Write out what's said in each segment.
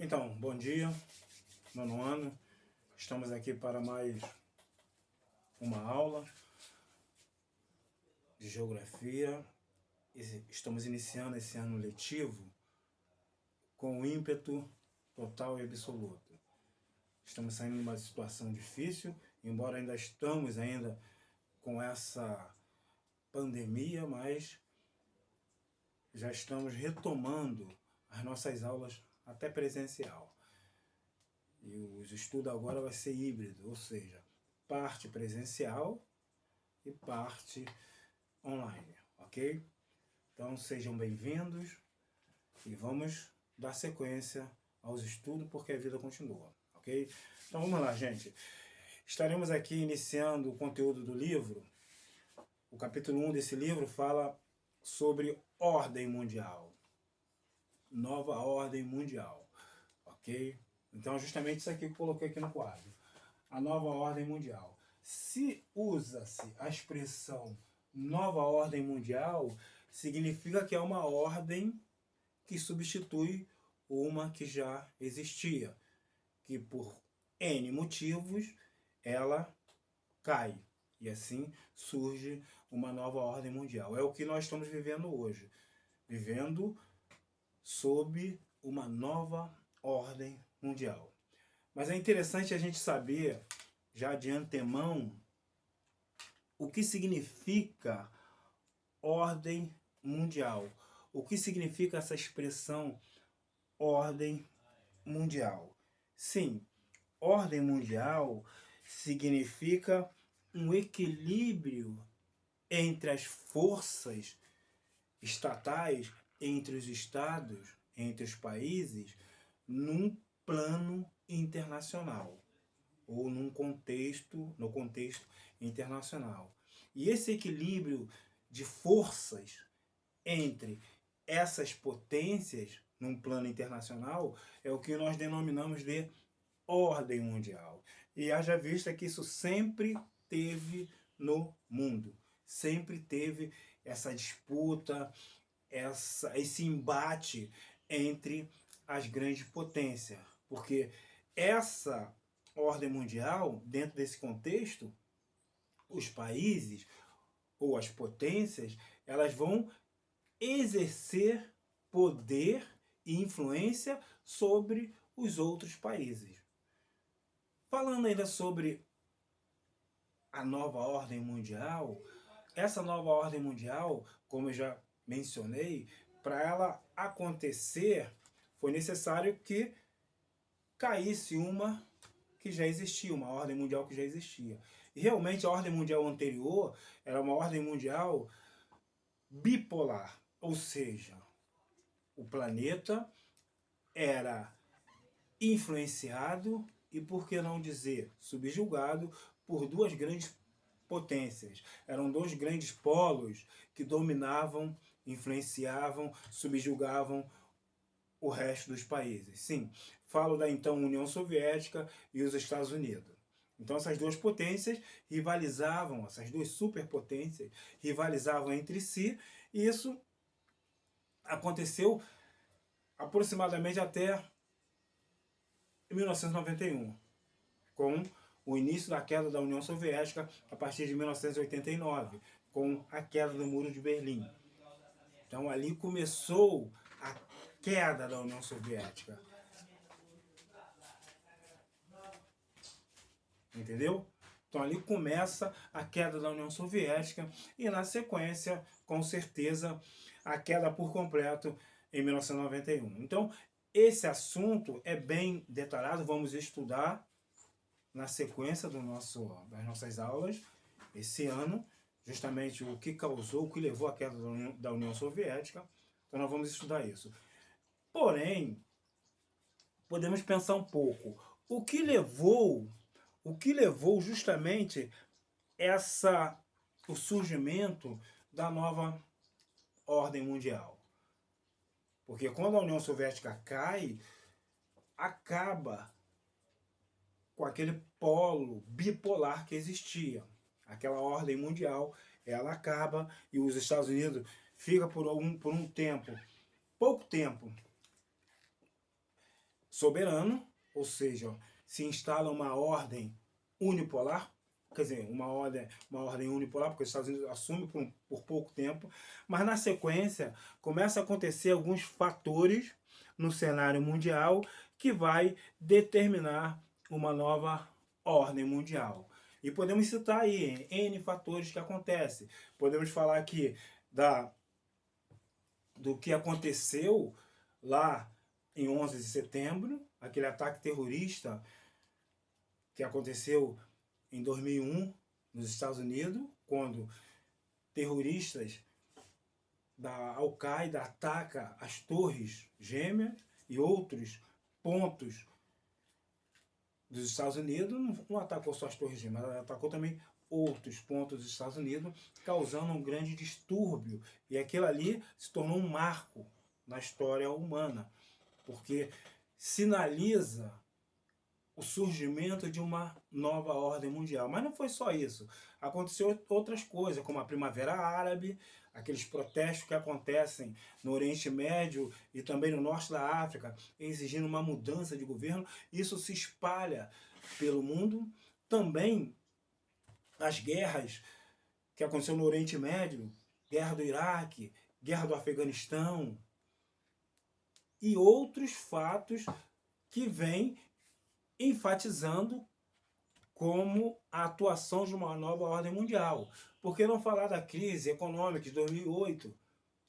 Então, bom dia, nono ano. Estamos aqui para mais uma aula de geografia. Estamos iniciando esse ano letivo com ímpeto total e absoluto. Estamos saindo de uma situação difícil, embora ainda estamos com essa pandemia, mas já estamos retomando as nossas aulas até presencial. E os estudos agora vai ser híbrido, ou seja, parte presencial e parte online, ok? Então sejam bem-vindos e vamos dar sequência aos estudos porque a vida continua, ok? Então vamos lá, gente. Estaremos aqui iniciando o conteúdo do livro. O capítulo 1 desse livro fala sobre ordem mundial. Nova ordem mundial, ok? Então, justamente isso aqui que eu coloquei aqui no quadro. A nova ordem mundial. Se usa-se a expressão nova ordem mundial, significa que é uma ordem que substitui uma que já existia, que por N motivos ela cai. E assim surge uma nova ordem mundial. É o que nós estamos vivendo hoje. Vivendo sob uma nova ordem mundial. Mas é interessante a gente saber, já de antemão, o que significa ordem mundial. O que significa essa expressão ordem mundial? Sim, ordem mundial significa um equilíbrio entre as forças estatais, entre os estados, entre os países, num plano internacional ou no contexto internacional. E esse equilíbrio de forças entre essas potências num plano internacional é o que nós denominamos de ordem mundial. E haja vista que isso sempre teve no mundo. Sempre teve essa disputa, esse embate entre as grandes potências. Porque essa ordem mundial, dentro desse contexto, os países ou as potências, elas vão exercer poder e influência sobre os outros países. Falando ainda sobre a nova ordem mundial, essa nova ordem mundial, como eu já mencionei, para ela acontecer, foi necessário que caísse uma que já existia, uma ordem mundial que já existia. E realmente a ordem mundial anterior era uma ordem mundial bipolar, ou seja, o planeta era influenciado e, por que não dizer, subjugado por duas grandes potências. Eram dois grandes polos que dominavam, influenciavam, subjugavam o resto dos países. Sim, falo da então União Soviética e os Estados Unidos. Então essas duas potências rivalizavam, essas duas superpotências rivalizavam entre si, e isso aconteceu aproximadamente até 1991, com o início da queda da União Soviética a partir de 1989, com a queda do Muro de Berlim. Então ali começou a queda da União Soviética. Entendeu? Então ali começa a queda da União Soviética e na sequência, com certeza, a queda por completo em 1991. Então esse assunto é bem detalhado, vamos estudar na sequência das nossas aulas esse ano, justamente o que causou, o que levou à queda da União Soviética. Então nós vamos estudar isso. Porém, podemos pensar um pouco, o que levou justamente o surgimento da nova ordem mundial? Porque quando a União Soviética cai, acaba com aquele polo bipolar que existia. Aquela ordem mundial, ela acaba e os Estados Unidos fica por um tempo, pouco tempo, soberano, ou seja, se instala uma ordem unipolar, quer dizer, uma ordem unipolar, porque os Estados Unidos assumem por pouco tempo, mas na sequência começa a acontecer alguns fatores no cenário mundial que vai determinar uma nova ordem mundial. E podemos citar aí N fatores que acontecem. Podemos falar aqui do que aconteceu lá em 11 de setembro, aquele ataque terrorista que aconteceu em 2001 nos Estados Unidos, quando terroristas da Al-Qaeda atacam as Torres Gêmeas e outros pontos dos Estados Unidos. Não atacou só as Torres Gêmeas, mas atacou também outros pontos dos Estados Unidos, causando um grande distúrbio. E aquilo ali se tornou um marco na história humana, porque sinaliza o surgimento de uma nova ordem mundial. Mas não foi só isso. Aconteceu outras coisas, como a Primavera Árabe, aqueles protestos que acontecem no Oriente Médio e também no Norte da África, exigindo uma mudança de governo. Isso se espalha pelo mundo. Também as guerras que aconteceram no Oriente Médio, guerra do Iraque, guerra do Afeganistão e outros fatos que vêm enfatizando como a atuação de uma nova ordem mundial. Por que não falar da crise econômica de 2008,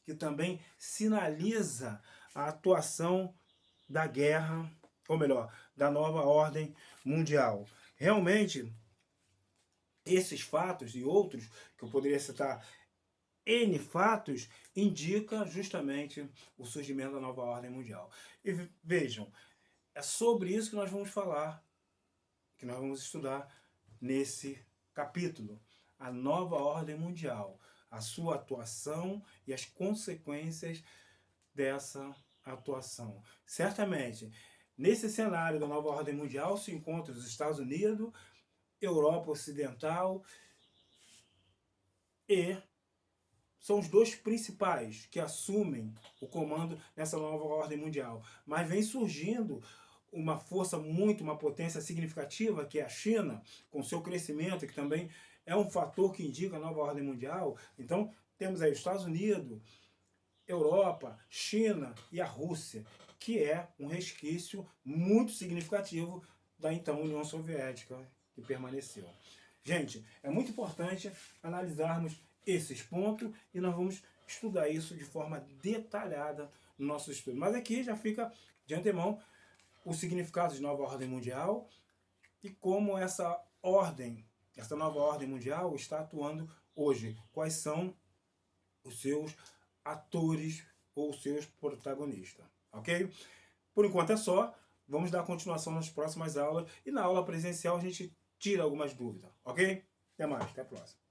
que também sinaliza a atuação da guerra, ou melhor, da nova ordem mundial? Realmente, esses fatos e outros, que eu poderia citar N fatos, indica justamente o surgimento da nova ordem mundial. E vejam, é sobre isso que nós vamos falar, que nós vamos estudar nesse capítulo. A nova ordem mundial, a sua atuação e as consequências dessa atuação. Certamente, nesse cenário da nova ordem mundial se encontram os Estados Unidos, Europa Ocidental e são os dois principais que assumem o comando nessa nova ordem mundial. Mas vem surgindo uma força uma potência significativa, que é a China, com seu crescimento, que também é um fator que indica a nova ordem mundial. Então, temos aí os Estados Unidos, Europa, China e a Rússia, que é um resquício muito significativo da então União Soviética, que permaneceu. Gente, é muito importante analisarmos esses pontos e nós vamos estudar isso de forma detalhada no nosso estudo. Mas aqui já fica de antemão o significado de nova ordem mundial e como essa nova ordem mundial está atuando hoje. Quais são os seus atores ou os seus protagonistas, ok? Por enquanto é só. Vamos dar continuação nas próximas aulas e na aula presencial a gente tira algumas dúvidas, ok? Até mais, até a próxima.